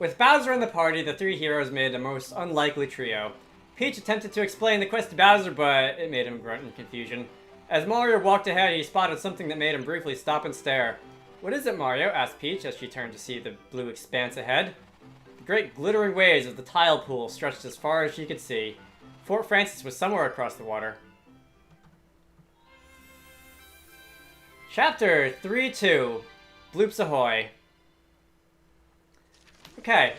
With Bowser in the party, the three heroes made a most unlikely trio. Peach attempted to explain the quest to Bowser, but it made him grunt in confusion. As Mario walked ahead, he spotted something that made him briefly stop and stare. "What is it, Mario?" asked Peach as she turned to see the blue expanse ahead. The great glittering waves of the tile pool stretched as far as she could see. Fort Francis was somewhere across the water. Chapter 3-2, Bloops Ahoy. Okay,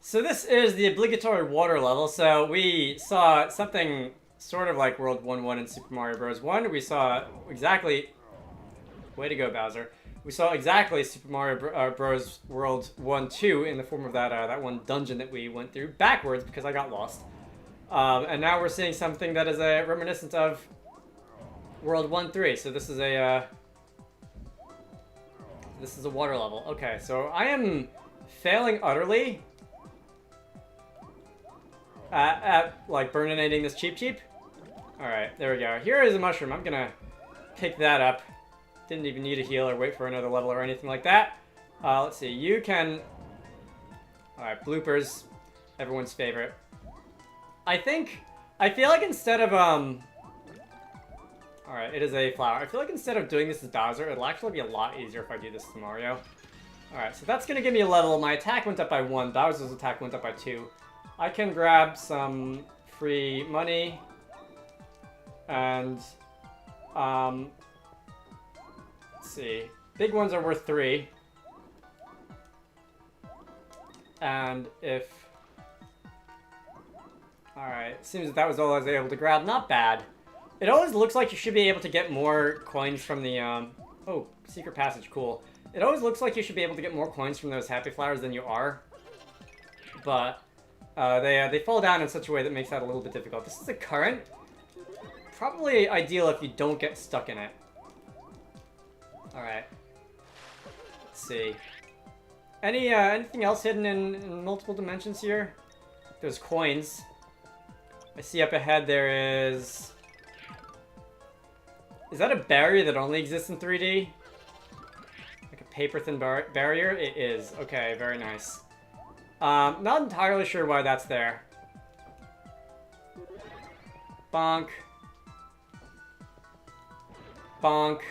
so this is the obligatory water level. So we saw something sort of like World 1-1 in Super Mario Bros. 1. We saw exactly... Way to go, Bowser. We saw exactly Super Mario Bros. World 1-2 in the form of that one dungeon that we went through backwards because I got lost. And now we're seeing something that is a reminiscent of World 1-3. So this is a water level. Okay, so I am failing utterly at like burninating this Cheep. Alright, there we go. Here is a mushroom. I'm gonna pick that up. Didn't even need a heal or wait for another level or anything like that. Let's see. You can... Alright, bloopers. Everyone's favorite. I feel like instead of, Alright, it is a flower. I feel like instead of doing this as Bowser, it'll actually be a lot easier if I do this to Mario. Alright, so that's gonna give me a level. My attack went up by 1. Bowser's attack went up by 2. I can grab some free money. And, let's see. Big ones are worth 3. And if... Alright, seems that was all I was able to grab. Not bad. It always looks like you should be able to get more coins from the, Oh, secret passage, cool. It always looks like you should be able to get more coins from those happy flowers than you are. But, they fall down in such a way that makes that a little bit difficult. This is a current. Probably ideal if you don't get stuck in it. Alright. Let's see. Anything else hidden in multiple dimensions here? There's coins. I see up ahead there is... Is that a barrier that only exists in 3D? Like a paper-thin barrier? It is. Okay, very nice. Not entirely sure why that's there. Bonk. Bonk.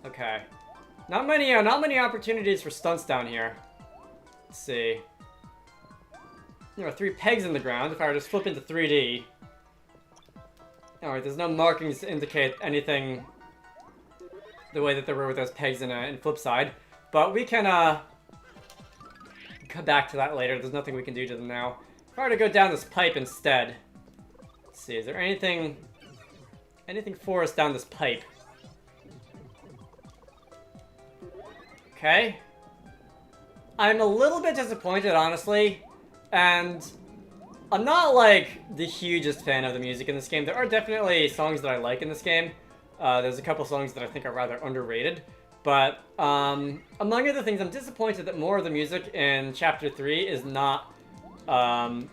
Okay. Not many opportunities for stunts down here. Let's see. There are 3 pegs in the ground. If I were to flip into 3D... Alright, there's no markings to indicate anything the way that there were with those pegs in Flipside. But we can, come back to that later. There's nothing we can do to them now. If I were to go down this pipe instead... Let's see, is there anything for us down this pipe? Okay. I'm a little bit disappointed, honestly. And I'm not, like, the hugest fan of the music in this game. There are definitely songs that I like in this game. There's a couple songs that I think are rather underrated. But, among other things, I'm disappointed that more of the music in Chapter 3 is not, a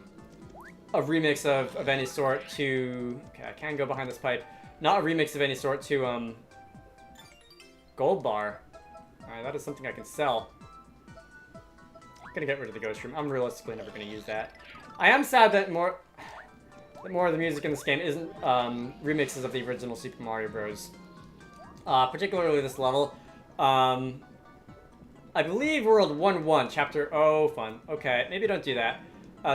remix of any sort to... Okay, I can go behind this pipe. Not a remix of any sort to, Gold Bar. Alright, that is something I can sell. I'm gonna get rid of the ghost room. I'm realistically never gonna use that. I am sad that more of the music in this game isn't remixes of the original Super Mario Bros. Particularly this level. I believe World 1-1, Chapter... Oh, fun. Okay, maybe don't do that.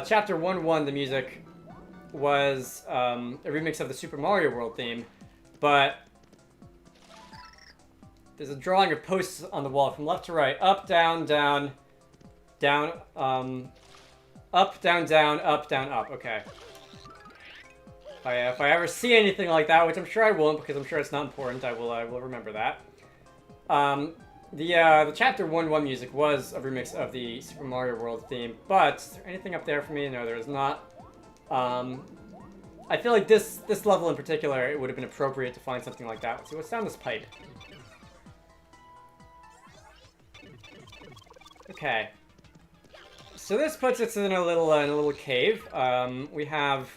Chapter 1-1, the music was a remix of the Super Mario World theme, but there's a drawing of posts on the wall from left to right. Up, down, down, down, up, down, down, up, down, up. Okay. If I ever see anything like that, which I'm sure I won't, because I'm sure it's not important, I will remember that. The Chapter 1-1 music was a remix of the Super Mario World theme, but is there anything up there for me? No, there is not. I feel like this level in particular, it would have been appropriate to find something like that. Let's see, what's down this pipe? Okay. So this puts us in a little cave. We have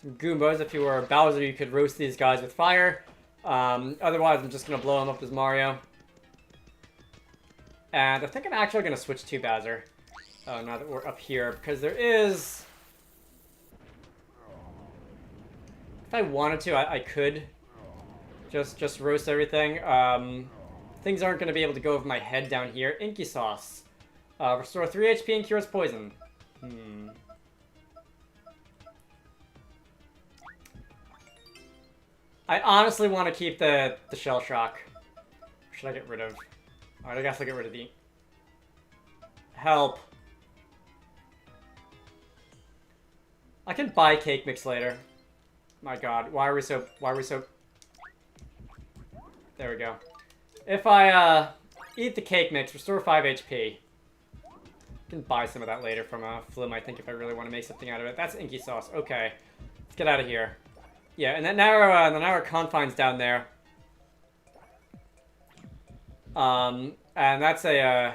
some Goombas. If you were Bowser, you could roast these guys with fire. Otherwise, I'm just gonna blow them up as Mario. And I think I'm actually gonna switch to Bowser. Oh, now that we're up here, because there is... If I wanted to, I could just roast everything. Things aren't going to be able to go over my head down here. Inky Sauce. Restore 3 HP and cures poison. I honestly want to keep the Shell Shock. Or should I get rid of... Alright, I guess I'll get rid of the... Help. I can buy Cake Mix later. My god, why are we so... There we go. If I, eat the Cake Mix, restore 5 HP. I can buy some of that later from, Flim, I think, if I really want to make something out of it. That's Inky Sauce. Okay. Let's get out of here. Yeah, and that narrow, the narrow confines down there. And that's a,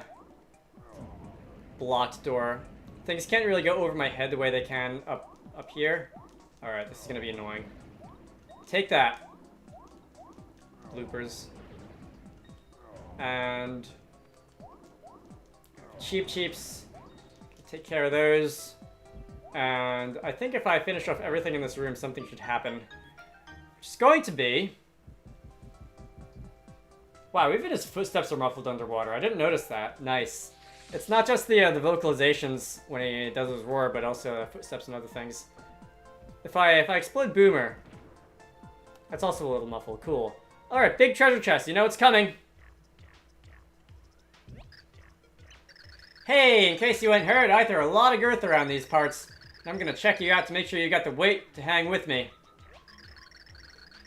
blocked door. Things can't really go over my head the way they can up here. Alright, this is gonna be annoying. Take that. Bloopers. And... Cheeps. Take care of those. And I think if I finish off everything in this room, something should happen. Which is going to be... Wow, even his footsteps are muffled underwater. I didn't notice that. Nice. It's not just the vocalizations when he does his roar, but also footsteps and other things. If I explode Boomer, that's also a little muffled. Cool. Alright, big treasure chest. You know what's coming. Hey, in case you hadn't heard, I throw a lot of girth around these parts. I'm gonna check you out to make sure you got the weight to hang with me.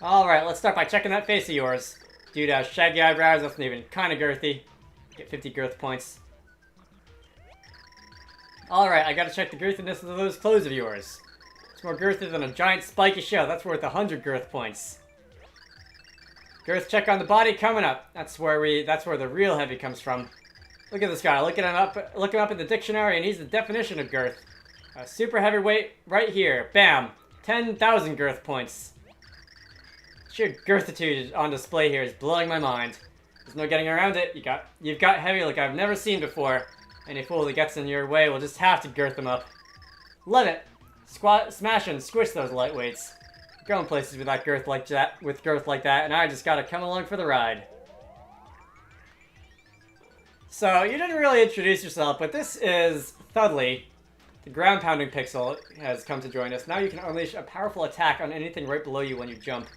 Alright, let's start by checking that face of yours. Dude has shaggy eyebrows, that's not even kinda girthy. Get 50 girth points. Alright, I gotta check the girthiness of those clothes of yours. It's more girthy than a giant spiky shell. That's worth 100 girth points. Girth check on the body coming up. That's where the real heavy comes from. Look at this guy. Look him up in the dictionary, and he's the definition of girth. A super heavyweight right here. Bam. 10,000 girth points. Sheer girthitude on display here is blowing my mind. There's no getting around it. You've got heavy like I've never seen before. Any fool that gets in your way will just have to girth them up. Love it. Squat, smash, and squish those lightweights. Going places with that girth like that, and I just gotta come along for the ride. So, you didn't really introduce yourself, but this is Thudley. The ground-pounding pixel has come to join us. Now you can unleash a powerful attack on anything right below you when you jump.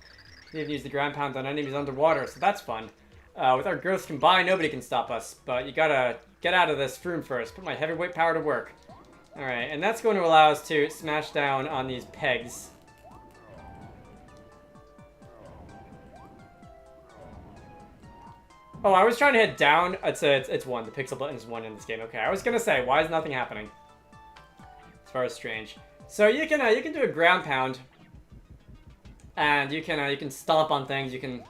You can use the ground pound on enemies underwater, so that's fun. With our girths combined, nobody can stop us, but you gotta get out of this room first. Put my heavyweight power to work. Alright, and that's going to allow us to smash down on these pegs. Oh, I was trying to hit down. It's 1. The pixel button is 1 in this game. Okay, I was gonna say, why is nothing happening? As far as strange. So you can do a ground pound, and you can stomp on things. You can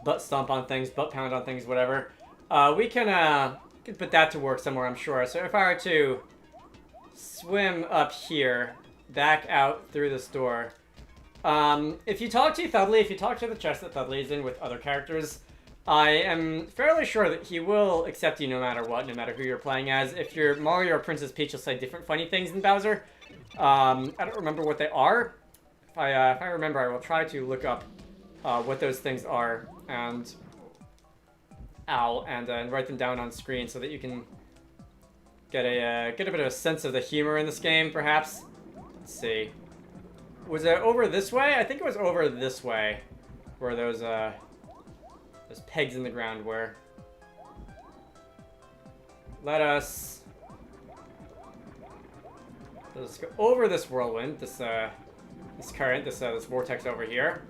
butt stomp on things, butt pound on things, whatever. We can put that to work somewhere, I'm sure. So if I were to swim up here, back out through this door. If you talk to Thudley, if you talk to the chest that Thudley is in with other characters, I am fairly sure that he will accept you no matter what, no matter who you're playing as. If you're Mario or Princess Peach, he'll say different funny things than Bowser. I don't remember what they are. If I remember, I will try to look up what those things are and write them down on screen so that you can get a bit of a sense of the humor in this game, perhaps. Let's see. Was it over this way? I think it was over this way, where those pegs in the ground were. Let's go over this whirlwind, this current, this vortex over here,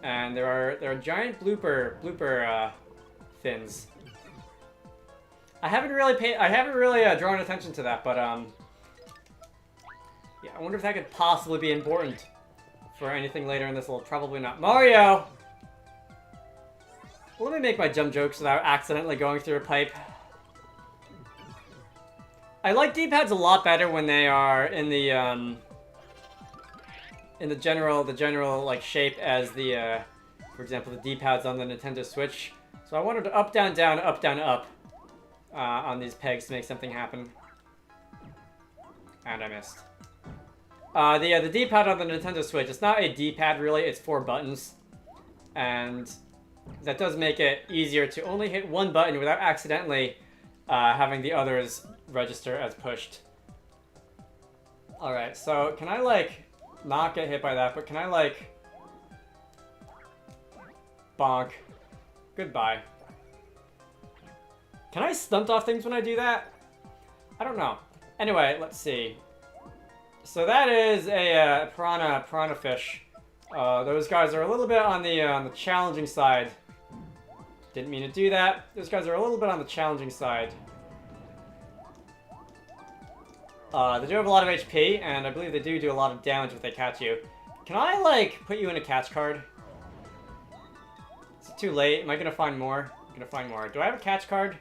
and there are giant blooper fins. I haven't really drawn attention to that, but yeah, I wonder if that could possibly be important for anything later in this level. Probably not. Mario! Let me make my jump jokes without accidentally going through a pipe. I like D-pads a lot better when they are in the general like shape as the for example the D-pads on the Nintendo Switch. So I wanted to up down down up down up on these pegs to make something happen. And I missed. The D-pad on the Nintendo Switch, it's not a D-pad really, it's 4 buttons. And that does make it easier to only hit one button without accidentally having the others register as pushed. Alright, so can I, like, not get hit by that, but can I, like... Bonk. Goodbye. Can I stunt off things when I do that? I don't know. Anyway, let's see. So that is a piranha fish. Those guys are a little bit on the challenging side. Didn't mean to do that. Those guys are a little bit on the challenging side. They do have a lot of HP, and I believe they do a lot of damage if they catch you. Can I, like, put you in a catch card? Is it too late? Am I gonna find more? I'm gonna find more. Do I have a catch card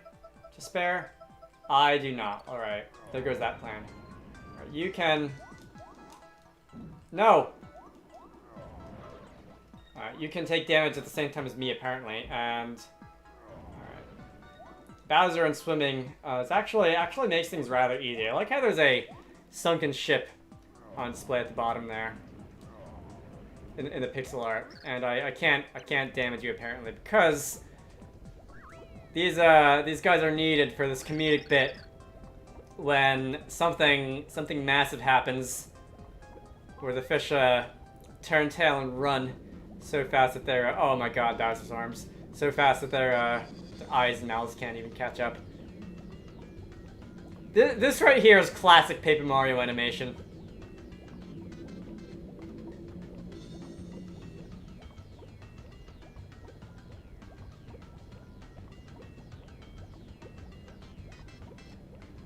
to spare? I do not. Alright. There goes that plan. Right, you can... No! Alright, you can take damage at the same time as me, apparently, and... Bowser and swimming, it actually makes things rather easy. I like how there's a sunken ship on display at the bottom there in the pixel art, and I can't damage you apparently because these guys are needed for this comedic bit when something massive happens where the fish turn tail and run so fast that they're oh my god, Bowser's arms, so fast that their eyes and mouths can't even catch up. This right here is classic Paper Mario animation.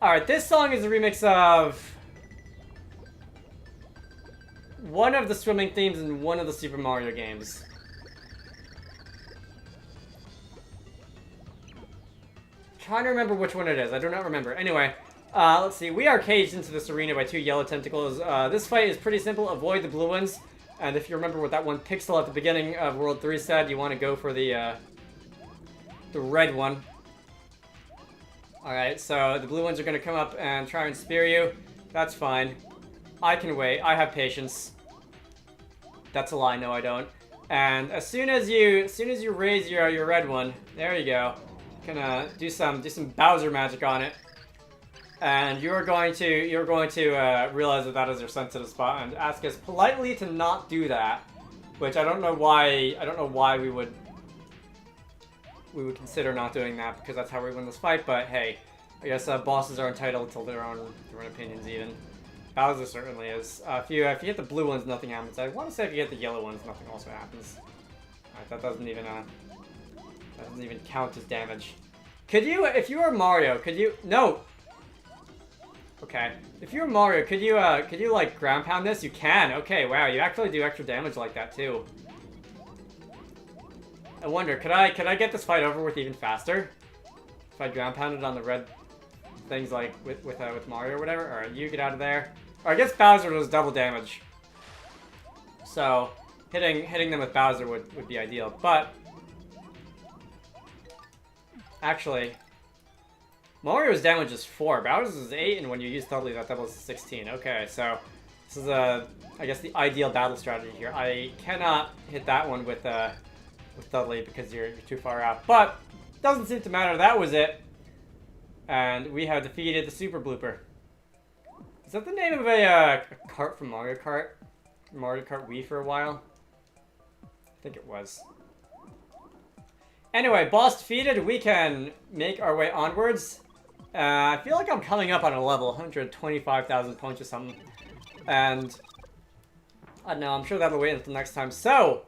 Alright, this song is a remix of one of the swimming themes in one of the Super Mario games. Trying to remember which one it is. I do not remember. Anyway, let's see. We are caged into this arena by 2 yellow tentacles. This fight is pretty simple. Avoid the blue ones. And if you remember what that one pixel at the beginning of World 3 said, you want to go for the red one. Alright, so the blue ones are going to come up and try and spear you. That's fine. I can wait. I have patience. That's a lie. No, I don't. And as soon as you raise your red one, there you go. Gonna do some Bowser magic on it, and you're going to realize that is your sensitive spot and ask us politely to not do that, which I don't know why we would consider not doing that because that's how we win this fight. But hey, I guess bosses are entitled to their own opinions. Even Bowser certainly is. If you hit the blue ones, nothing happens. I want to say if you hit the yellow ones, nothing also happens. Alright, that doesn't even count as damage. Could you, if you were Mario, could you... No! Okay. If you were Mario, could you like, ground pound this? You can! Okay, wow, you actually do extra damage like that, too. I wonder, could I get this fight over with even faster? If I ground pounded on the red things, like, with Mario or whatever? Alright, you get out of there. Or I guess Bowser does double damage. So, hitting them with Bowser would be ideal, but... Actually, Mario's damage is 4, Bowser's is 8, and when you use Dudley, that doubles to 16. Okay, so this is I guess the ideal battle strategy here. I cannot hit that one with Dudley because you're too far out, but doesn't seem to matter. That was it, and we have defeated the Super Blooper. Is that the name of a cart from Mario Kart? Mario Kart Wii for a while? I think it was. Anyway, boss defeated, we can make our way onwards. I feel like I'm coming up on a level, 125,000 points or something. And, I don't know, I'm sure that'll wait until next time. So,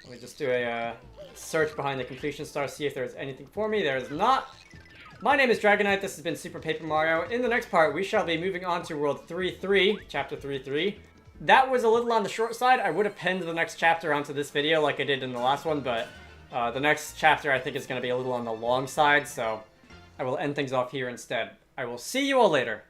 let me just do a search behind the completion star, see if there's anything for me. There is not. My name is Dragonite, this has been Super Paper Mario. In the next part, we shall be moving on to World 3-3, Chapter 3-3. That was a little on the short side. I would have pinned the next chapter onto this video like I did in the last one, but... the next chapter, I think, is going to be a little on the long side, so I will end things off here instead. I will see you all later.